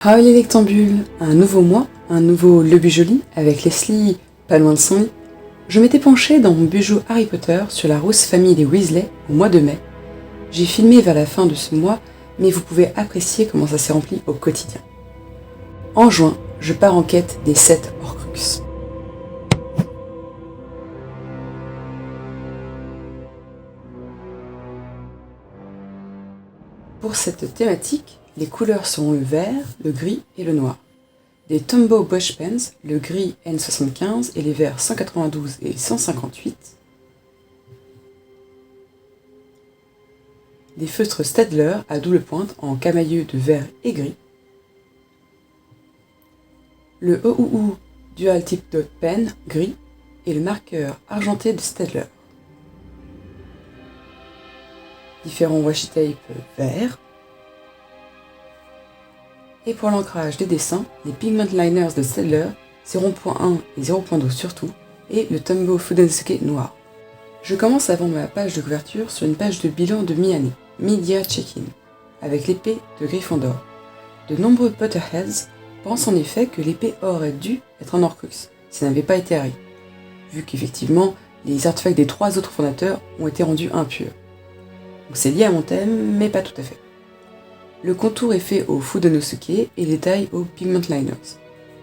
Ah les Lectambules, un nouveau mois, un nouveau Le Bujoli avec Leslie, pas loin de son lit. Je m'étais penchée dans mon bijou Harry Potter sur la rousse famille des Weasley au mois de mai. J'ai filmé vers la fin de ce mois, mais vous pouvez apprécier comment ça s'est rempli au quotidien. En juin, je pars en quête des 7 Horcruxes. Pour cette thématique, les couleurs seront le vert, le gris et le noir. Des Tombow Brush Pens, le gris N75 et les verts 192 et 158. Des feutres Staedtler à double pointe en camailleux de vert et gris. Le OUU Dual Tip Dot Pen gris et le marqueur argenté de Staedtler. Différents washi tape verts. Et pour l'ancrage des dessins, les Pigment Liners de Staedtler 0.1 et 0.2 surtout, et le Tombow Fudenosuke noir. Je commence avant ma page de couverture sur une page de bilan de mi-année, Media Check-in, avec l'épée de Gryffondor. De nombreux Potterheads pensent en effet que l'épée aurait dû être un Horcrux, si ça n'avait pas été Harry, vu qu'effectivement, les artefacts des 3 autres fondateurs ont été rendus impurs. Donc c'est lié à mon thème, mais pas tout à fait. Le contour est fait au Fudenosuke et les tailles aux Pigment Liners.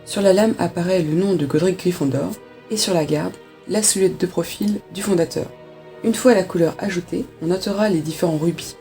Sur la lame apparaît le nom de Godric Gryffondor, et sur la garde, la silhouette de profil du fondateur. Une fois la couleur ajoutée, on notera les différents rubis.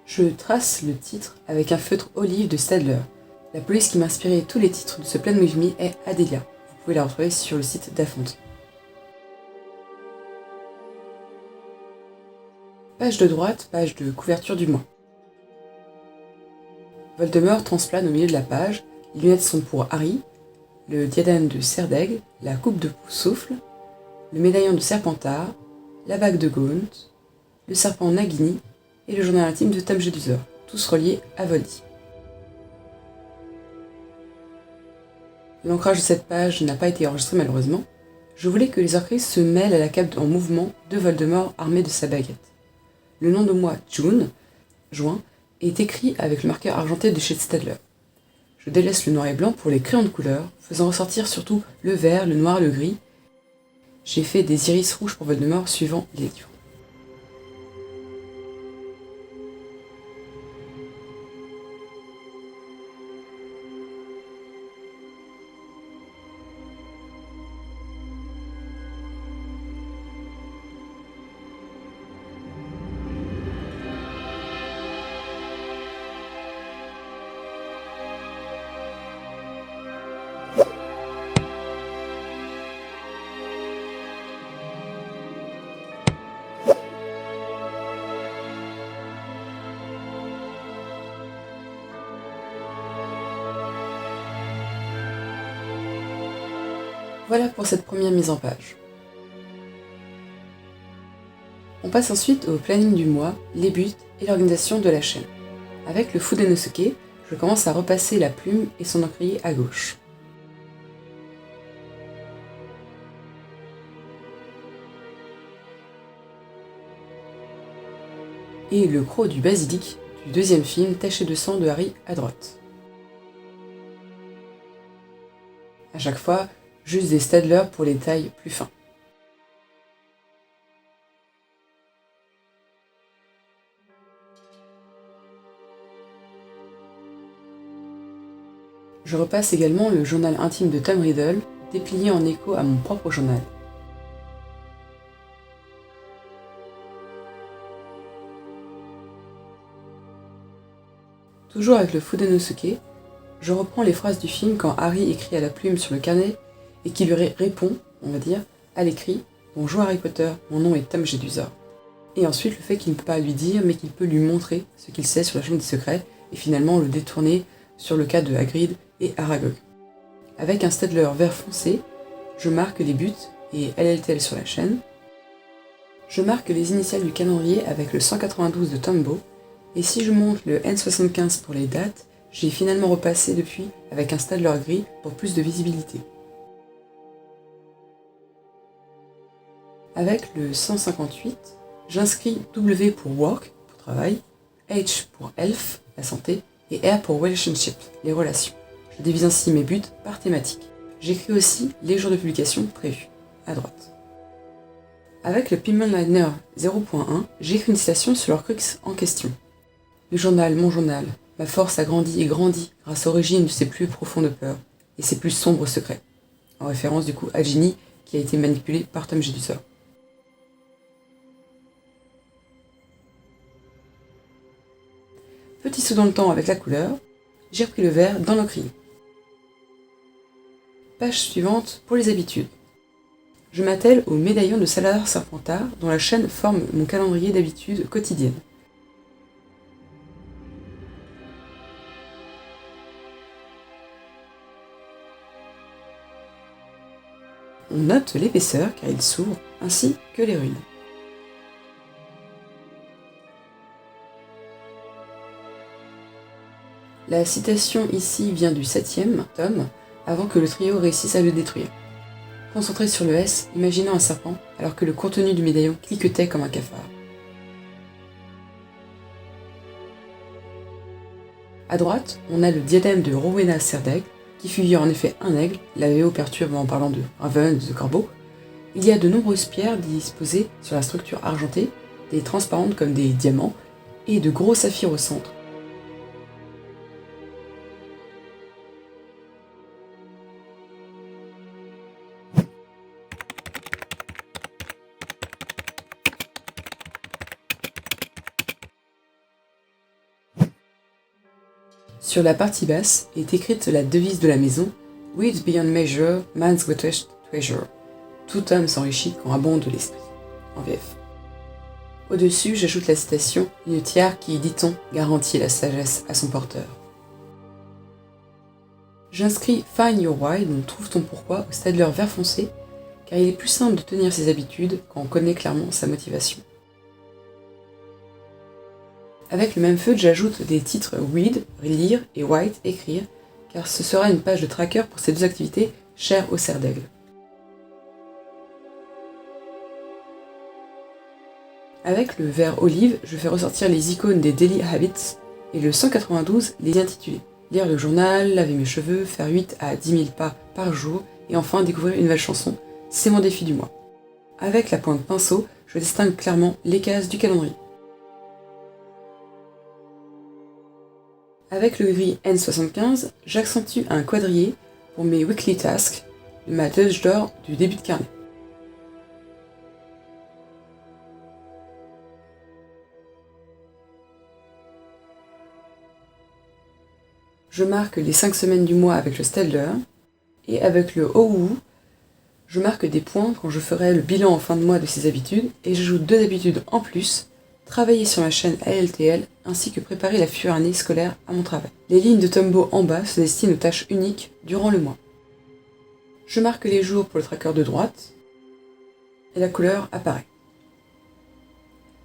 Je trace le titre avec un feutre olive de Staedtler. La police qui m'a inspiré tous les titres de ce Plan With Me est Adelia. Vous pouvez la retrouver sur le site d'Afonte. Page de droite, page de couverture du mois. Voldemort transplane au milieu de la page. Les lunettes sont pour Harry, le diadème de Cerf-d'Aigle, la coupe de souffle, le médaillon de Serpentard, la bague de Gaunt, le serpent Nagini et le journal intime de Tom Jedusor, tous reliés à Voldy. L'ancrage de cette page n'a pas été enregistré malheureusement. Je voulais que les Horcruxes se mêlent à la cape en mouvement de Voldemort armé de sa baguette. Le nom de mois June, juin, est écrit avec le marqueur argenté de chez Staedtler. Je délaisse le noir et blanc pour les crayons de couleur, faisant ressortir surtout le vert, le noir, le gris. J'ai fait des iris rouges pour Voldemort suivant les lectures. Voilà pour cette première mise en page. On passe ensuite au planning du mois, les buts et l'organisation de la chaîne. Avec le Fudenosuke, je commence à repasser la plume et son encrier à gauche. Et le croc du basilic du deuxième film taché de sang de Harry à droite. À chaque fois, juste des Staedtler pour les tailles plus fins. Je repasse également le journal intime de Tom Riddle, déplié en écho à mon propre journal. Toujours avec le Fudenosuke, Je reprends les phrases du film quand Harry écrit à la plume sur le carnet et qui lui répond, on va dire, à l'écrit « Bonjour Harry Potter, mon nom est Tom Jedusor ». Et ensuite le fait qu'il ne peut pas lui dire mais qu'il peut lui montrer ce qu'il sait sur la Chambre des Secrets et finalement le détourner sur le cas de Hagrid et Aragog. Avec un Staedtler vert foncé, je marque les buts et LLTL sur la chaîne. Je marque les initiales du calendrier avec le 192 de Tombow, et si je monte le N75 pour les dates, j'ai finalement repassé depuis avec un Staedtler gris pour plus de visibilité. Avec le 158, j'inscris W pour Work, pour travail, H pour Health, la santé, et R pour Relationship, les relations. Je divise ainsi mes buts par thématique. J'écris aussi les jours de publication prévus, à droite. Avec le Pigment Liner 0.1, j'écris une citation sur leur crux en question. Le journal, mon journal, ma force a grandi et grandi grâce aux origines de ses plus profondes peurs et ses plus sombres secrets. En référence du coup à Ginny qui a été manipulée par Tom Jedusor. Petit saut dans le temps avec la couleur, j'ai repris le vert dans l'encrier. Page suivante pour les habitudes. Je m'attelle au médaillon de Salazar Serpentard dont la chaîne forme mon calendrier d'habitudes quotidiennes. On note l'épaisseur car il s'ouvre, ainsi que les runes. La citation ici vient du 7e tome, avant que le trio réussisse à le détruire. Concentré sur le S, imaginant un serpent, alors que le contenu du médaillon cliquetait comme un cafard. À droite, on a le diadème de Rowena Serdaigle, qui figure en effet un aigle, la VO perturbe en parlant de Raven, de corbeau. Il y a de nombreuses pierres disposées sur la structure argentée, des transparentes comme des diamants, et de gros saphirs au centre. Sur la partie basse est écrite la devise de la maison « With beyond measure, man's greatest treasure ». Tout homme s'enrichit quand abonde l'esprit, en VF. Au-dessus, j'ajoute la citation « Une tiare qui, dit-on, garantit la sagesse à son porteur ». J'inscris « Find your why » dont trouve ton pourquoi au Staedtler vert foncé, car il est plus simple de tenir ses habitudes quand on connaît clairement sa motivation. Avec le même feutre, j'ajoute des titres Read, lire et Write, écrire, car ce sera une page de tracker pour ces deux activités chères au Serdaigle. Avec le vert olive, je fais ressortir les icônes des Daily Habits et le 192 les intitulés. Lire le journal, laver mes cheveux, faire 8 à 10 000 pas par jour et enfin découvrir une nouvelle chanson, c'est mon défi du mois. Avec la pointe pinceau, je distingue clairement les cases du calendrier. Avec le gris N75, j'accentue un quadrillé pour mes weekly tasks de ma touche d'or du début de carnet. Je marque les 5 semaines du mois avec le Staedtler, et avec le OU, je marque des points quand je ferai le bilan en fin de mois de ces habitudes, et j'ajoute 2 habitudes en plus, travailler sur ma chaîne ALTL, ainsi que préparer la future année scolaire à mon travail. Les lignes de Tombow en bas se destinent aux tâches uniques durant le mois. Je marque les jours pour le tracker de droite, et la couleur apparaît.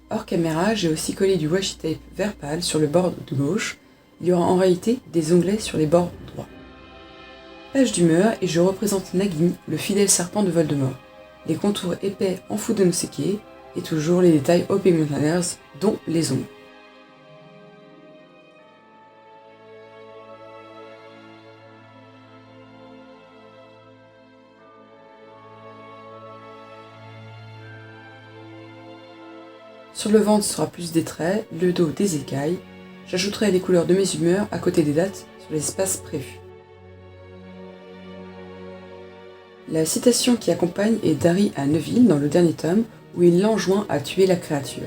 Hors caméra, j'ai aussi collé du washi tape vert pâle sur le bord de gauche. Il y aura en réalité des onglets sur les bords droits. Page d'humeur et je représente Nagini, le fidèle serpent de Voldemort. Les contours épais en Fudo no Seke et toujours les détails au Pigment Liners, dont les ongles. Sur le ventre sera plus des traits, le dos des écailles. J'ajouterai les couleurs de mes humeurs à côté des dates sur les espaces prévus. La citation qui accompagne est d'Harry à Neville dans le dernier tome où il l'enjoint à tuer la créature.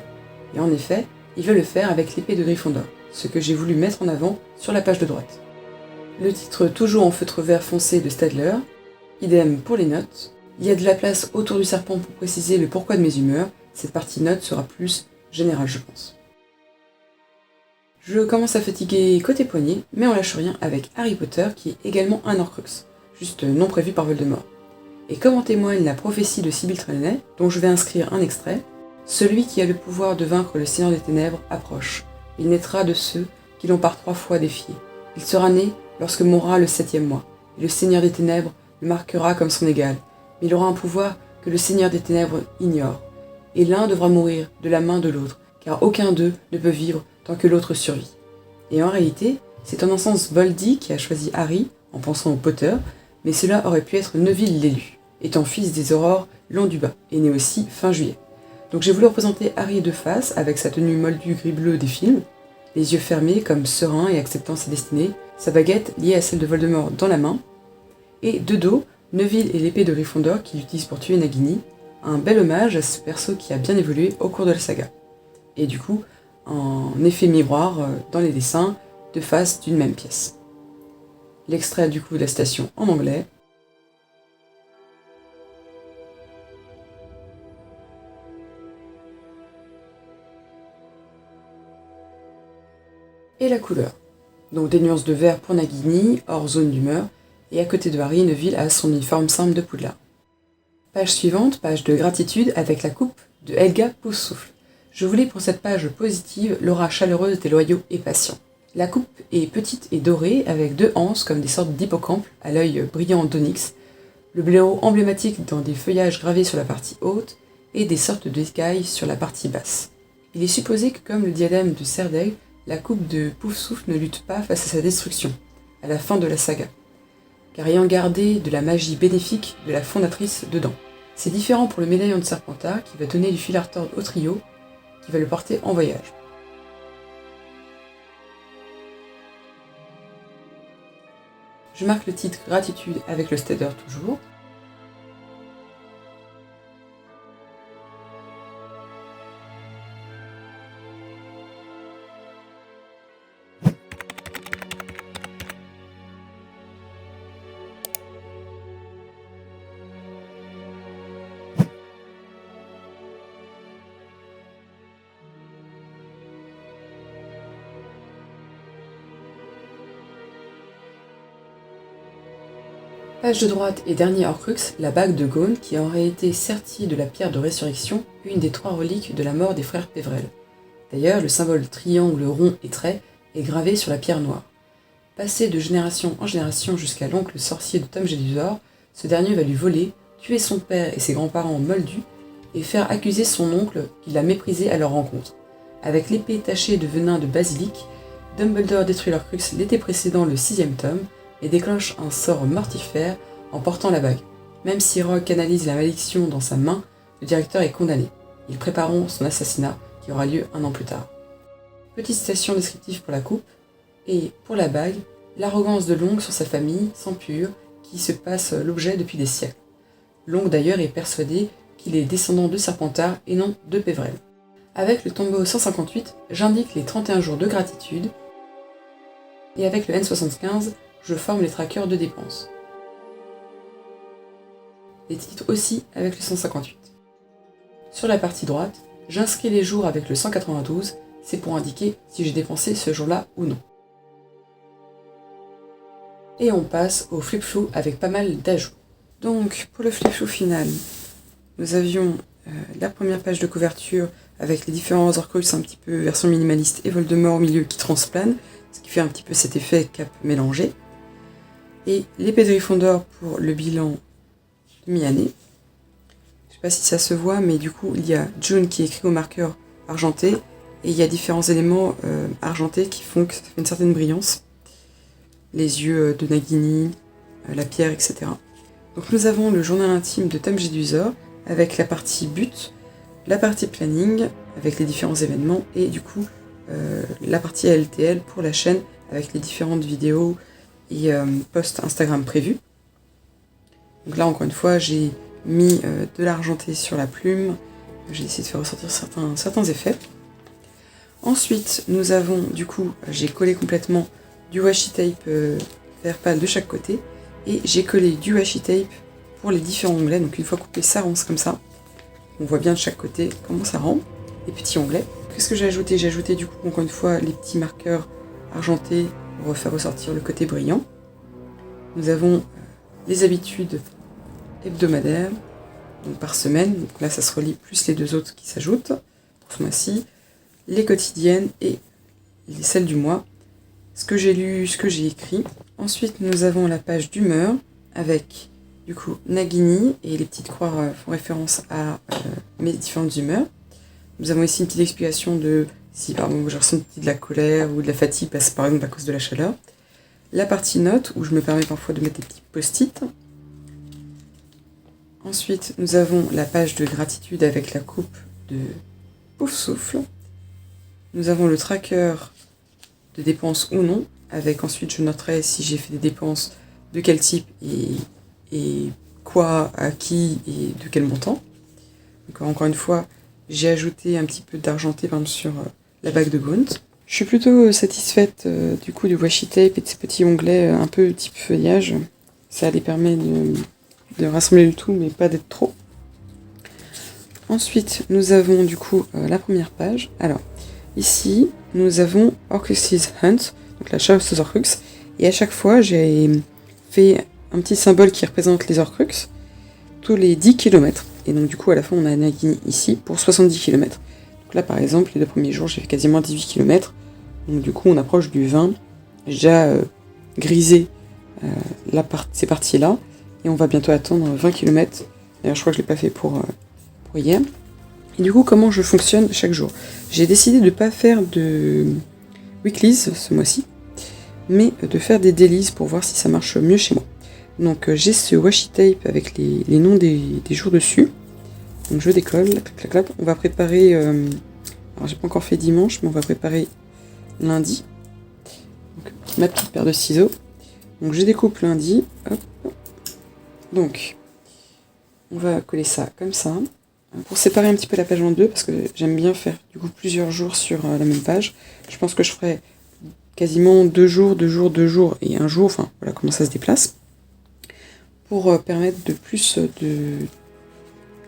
Et en effet, il veut le faire avec l'épée de Gryffondor, ce que j'ai voulu mettre en avant sur la page de droite. Le titre toujours en feutre vert foncé de Staedtler. Idem pour les notes. Il y a de la place autour du serpent pour préciser le pourquoi de mes humeurs. Cette partie note sera plus générale, je pense. Je commence à fatiguer côté poignet, mais on lâche rien avec Harry Potter qui est également un Horcrux, juste non prévu par Voldemort. Et comme en témoigne la prophétie de Sybil Trelawney, dont je vais inscrire un extrait, celui qui a le pouvoir de vaincre le Seigneur des Ténèbres approche. Il naîtra de ceux qui l'ont par 3 fois défié. Il sera né lorsque mourra le 7e mois, et le Seigneur des Ténèbres le marquera comme son égal. Mais il aura un pouvoir que le Seigneur des Ténèbres ignore. Et l'un devra mourir de la main de l'autre, car aucun d'eux ne peut vivre tant que l'autre survit. Et en réalité, c'est en un sens Voldy qui a choisi Harry, en pensant au Potter, mais cela aurait pu être Neville l'élu, étant fils des aurores long du bas, et né aussi fin juillet. Donc j'ai voulu représenter Harry de face, avec sa tenue moldue gris-bleu des films, les yeux fermés comme serein et acceptant sa destinée, sa baguette liée à celle de Voldemort dans la main, et de dos, Neville et l'épée de Gryffondor qu'il utilise pour tuer Nagini, un bel hommage à ce perso qui a bien évolué au cours de la saga. Et du coup, en effet miroir dans les dessins, de face d'une même pièce. L'extrait du coup de la citation en anglais. Et la couleur. Donc des nuances de vert pour Nagini, hors zone d'humeur, et à côté de Harry, Neville a son uniforme simple de Poudlard. Page suivante, page de gratitude avec la coupe de Helga Poufsouffle. Je voulais pour cette page positive l'aura chaleureuse des loyaux et patients. La coupe est petite et dorée avec 2 anses comme des sortes d'hippocampes à l'œil brillant d'onyx, le blaireau emblématique dans des feuillages gravés sur la partie haute et des sortes d'écailles sur la partie basse. Il est supposé que comme le diadème de Cerdaigle, la coupe de Poufsouffle ne lutte pas face à sa destruction, à la fin de la saga, car ayant gardé de la magie bénéfique de la fondatrice dedans. C'est différent pour le médaillon de Serpentard qui va donner du fil à retordre au trio, qui va le porter en voyage. Je marque le titre Gratitude avec le Staedtler toujours. Page de droite et dernier Horcrux, la bague de Gaunt qui est en réalité sertie de la pierre de résurrection, une des 3 reliques de la mort des frères Pévrel. D'ailleurs, le symbole triangle rond et trait est gravé sur la pierre noire. Passé de génération en génération jusqu'à l'oncle sorcier de Tom Jedusor, ce dernier va lui voler, tuer son père et ses grands-parents moldus, et faire accuser son oncle qui l'a méprisé à leur rencontre. Avec l'épée tachée de venin de basilic, Dumbledore détruit l'Horcrux l'été précédent le 6e tome, et déclenche un sort mortifère en portant la bague. Même si Rogue canalise la malédiction dans sa main, le directeur est condamné. Ils prépareront son assassinat qui aura lieu 1 an plus tard. Petite citation descriptive pour la coupe, et pour la bague, l'arrogance de Long sur sa famille, sans pure, qui se passe l'objet depuis des siècles. Long d'ailleurs est persuadé qu'il est descendant de Serpentard et non de Pévrel. Avec le tombeau 158, j'indique les 31 jours de gratitude, et avec le N75, je forme les trackers de dépenses. Les titres aussi avec le 158. Sur la partie droite, j'inscris les jours avec le 192, c'est pour indiquer si j'ai dépensé ce jour-là ou non. Et on passe au flip-flou avec pas mal d'ajouts. Donc pour le flip-flou final, nous avions la première page de couverture avec les différents Horcrux un petit peu version minimaliste et Voldemort au milieu qui transplanent, ce qui fait un petit peu cet effet cap mélangé. Et l'épée de Gryffondor pour le bilan de mi-année. Je sais pas si ça se voit, mais du coup, il y a June qui est écrit au marqueur argenté, et il y a différents éléments argentés qui font que ça fait une certaine brillance. Les yeux de Nagini, la pierre, etc. Donc nous avons le journal intime de Tom Jedusor, avec la partie but, la partie planning, avec les différents événements, et du coup, la partie ALTL pour la chaîne, avec les différentes vidéos, et post Instagram prévu. Donc là encore une fois j'ai mis de l'argenté sur la plume, j'ai essayé de faire ressortir certains effets. Ensuite nous avons du coup, j'ai collé complètement du washi tape faire pâle de chaque côté. Et j'ai collé du washi tape pour les différents onglets. Donc une fois coupé, ça rance comme ça. On voit bien de chaque côté comment ça rend, les petits onglets. Qu'est-ce que j'ai ajouté? J'ai ajouté du coup encore une fois les petits marqueurs argentés pour faire ressortir le côté brillant. Nous avons les habitudes hebdomadaires, donc par semaine. Donc là ça se relie plus les deux autres qui s'ajoutent pour ce mois-ci. Les quotidiennes et celles du mois. Ce que j'ai lu, ce que j'ai écrit. Ensuite nous avons la page d'humeur avec du coup Nagini et les petites croix font référence à mes différentes humeurs. Nous avons ici une petite explication de si par exemple je ressens de la colère ou de la fatigue, c'est par exemple à cause de la chaleur. La partie notes où je me permets parfois de mettre des petits post-it. Ensuite nous avons la page de gratitude avec la coupe de Pouf Souffle. Nous avons le tracker de dépenses ou non, avec ensuite je noterai si j'ai fait des dépenses, de quel type et quoi, à qui et de quel montant. Donc, encore une fois, j'ai ajouté un petit peu d'argenté par exemple sur la bague de Gaunt. Je suis plutôt satisfaite du coup du washi tape et de ces petits onglets un peu type feuillage. Ça les permet de rassembler le tout mais pas d'être trop. Ensuite nous avons du coup la première page. Alors ici nous avons Horcruxes Hunt, donc la chasse aux Horcruxes, et à chaque fois j'ai fait un petit symbole qui représente les Horcruxes tous les 10 km. Et donc du coup à la fin on a Nagini ici pour 70 km. Donc là par exemple les 2 premiers jours j'ai fait quasiment 18 km. Donc du coup on approche du 20. J'ai déjà grisé ces parties-là. Et on va bientôt attendre 20 km. D'ailleurs je crois que je ne l'ai pas fait pour hier. Et du coup comment je fonctionne chaque jour? J'ai décidé de ne pas faire de weeklies ce mois-ci, mais de faire des dailies pour voir si ça marche mieux chez moi. Donc j'ai ce washi tape avec les noms des jours dessus. Donc je décolle, clac, clac, clac. On va préparer, alors j'ai pas encore fait dimanche, mais on va préparer lundi. Donc, ma petite paire de ciseaux. Donc je découpe lundi, hop. Donc on va coller ça comme ça. Pour séparer un petit peu la page en deux, parce que j'aime bien faire du coup plusieurs jours sur la même page. Je pense que je ferai quasiment 2 jours, 2 jours, 2 jours et 1 jour, enfin voilà comment ça se déplace. Pour permettre de plus de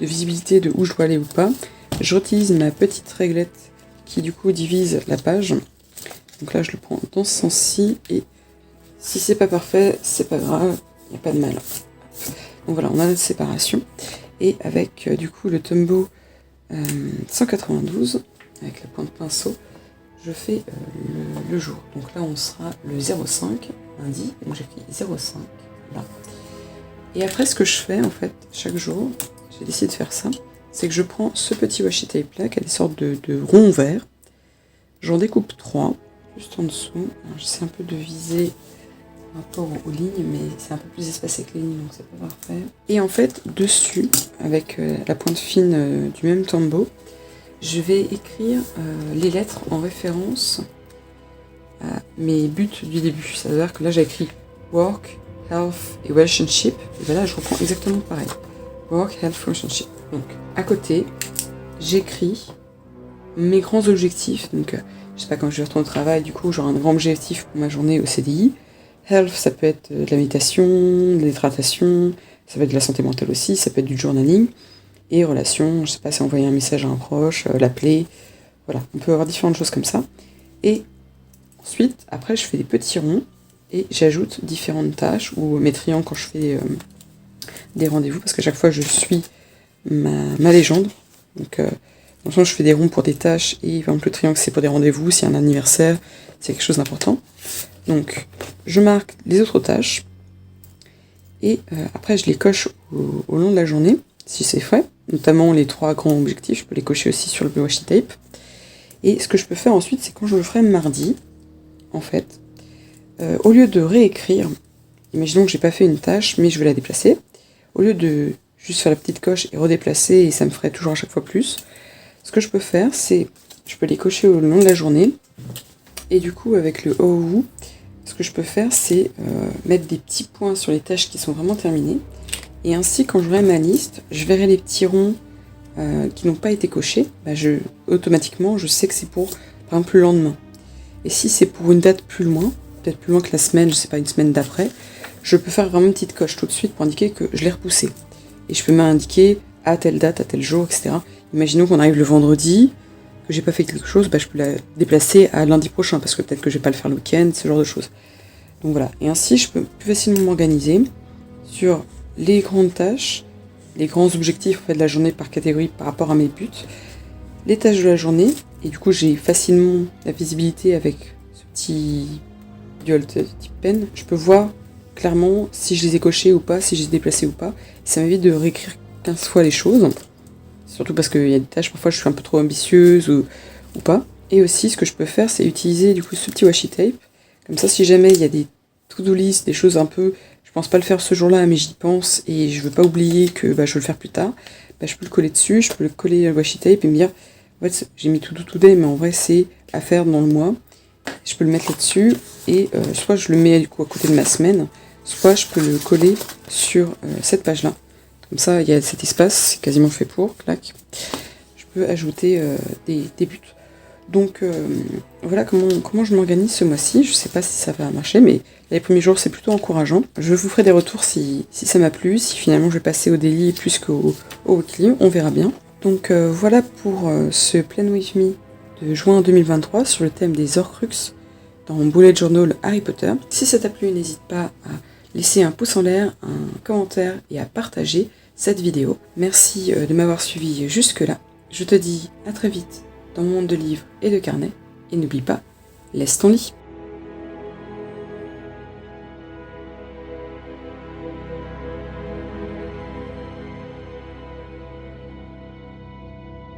visibilité de où je dois aller ou pas, je réutilise ma petite réglette qui du coup divise la page. Donc là je le prends dans ce sens-ci et si c'est pas parfait, c'est pas grave, il n'y a pas de mal. Donc voilà, on a notre séparation. Et avec du coup le Tombow 192, avec la pointe pinceau, je fais le jour. Donc là on sera le 05, lundi, donc j'ai fait 05, là. Et après ce que je fais en fait, chaque jour, j'ai décidé de faire ça, c'est que je prends ce petit washi tape là, qui a des sortes de ronds verts, j'en découpe 3, juste en dessous, j'essaie un peu de viser par rapport aux lignes, mais c'est un peu plus espacé que les lignes, donc c'est pas parfait. Et en fait, dessus, avec la pointe fine du même Tombow, je vais écrire les lettres en référence à mes buts du début. Ça veut dire que là, j'ai écrit Work, Health et Relationship. Et bien là, je reprends exactement pareil. Work, Health, Relationship. Donc, à côté, j'écris mes grands objectifs. Donc, je sais pas, quand je retourne au travail, du coup, j'aurai un grand objectif pour ma journée au CDI. Health, ça peut être de la méditation, de l'hydratation, ça peut être de la santé mentale aussi, ça peut être du journaling. Et relations, je sais pas, c'est envoyer un message à un proche, l'appeler, voilà, on peut avoir différentes choses comme ça. Et ensuite, après, je fais des petits ronds et j'ajoute différentes tâches ou mes triangles quand je fais des rendez-vous, parce qu'à chaque fois, je suis ma légende. Donc, dans le sens, je fais des ronds pour des tâches et par exemple, le triangle, c'est pour des rendez-vous, s'il y a un anniversaire, c'est quelque chose d'important. Donc, je marque les autres tâches et après, je les coche au long de la journée, si c'est fait, notamment les 3 grands objectifs, je peux les cocher aussi sur le washi tape. Et ce que je peux faire ensuite, c'est quand je le ferai mardi, en fait, au lieu de réécrire, imaginons que j'ai pas fait une tâche, mais je vais la déplacer, au lieu de juste faire la petite coche et redéplacer, et ça me ferait toujours à chaque fois plus, ce que je peux faire, c'est, je peux les cocher au long de la journée, et du coup, avec le OOU, ce que je peux faire, c'est mettre des petits points sur les tâches qui sont vraiment terminées. Et ainsi, quand j'aurai ma liste, je verrai les petits ronds qui n'ont pas été cochés. Automatiquement, je sais que c'est pour, par exemple, le lendemain. Et si c'est pour une date plus loin, peut-être plus loin que la semaine, je sais pas, une semaine d'après, je peux faire vraiment une petite coche tout de suite pour indiquer que je l'ai repoussé. Et je peux m'indiquer à telle date, à tel jour, etc. Imaginons qu'on arrive le vendredi, que j'ai pas fait quelque chose, je peux la déplacer à lundi prochain, parce que peut-être que je vais pas le faire le week-end, ce genre de choses. Donc voilà, et ainsi je peux plus facilement m'organiser sur les grandes tâches, les grands objectifs en fait, de la journée par catégorie par rapport à mes buts, les tâches de la journée, et du coup j'ai facilement la visibilité avec ce petit dual type pen. Je peux voir clairement si je les ai cochés ou pas, si je les ai déplacés ou pas. Et ça m'évite de réécrire 15 fois les choses, surtout parce qu'il y a des tâches, parfois je suis un peu trop ambitieuse ou pas. Et aussi ce que je peux faire, c'est utiliser du coup ce petit washi tape. Comme ça, si jamais il y a des to-do list, des choses un peu, je pense pas le faire ce jour-là, mais j'y pense et je veux pas oublier que je veux le faire plus tard, je peux le coller dessus, je peux le coller le washi tape et me dire, en fait, j'ai mis to-do today, mais en vrai, c'est à faire dans le mois. Je peux le mettre là-dessus et soit je le mets du coup à côté de ma semaine, soit je peux le coller sur cette page-là. Comme ça, il y a cet espace, c'est quasiment fait pour, clac. Je peux ajouter des buts. Donc voilà comment je m'organise ce mois-ci. Je sais pas si ça va marcher, mais les premiers jours c'est plutôt encourageant. Je vous ferai des retours si ça m'a plu, si finalement je vais passer au daily plus qu'au weekly, on verra bien. Donc voilà pour ce Plan With Me de juin 2023 sur le thème des Horcruxes dans mon bullet journal Harry Potter. Si ça t'a plu, n'hésite pas à laisser un pouce en l'air, un commentaire et à partager cette vidéo. Merci de m'avoir suivi jusque-là. Je te dis à très vite dans mon monde de livres et de carnets. Et n'oublie pas, laisse ton lit.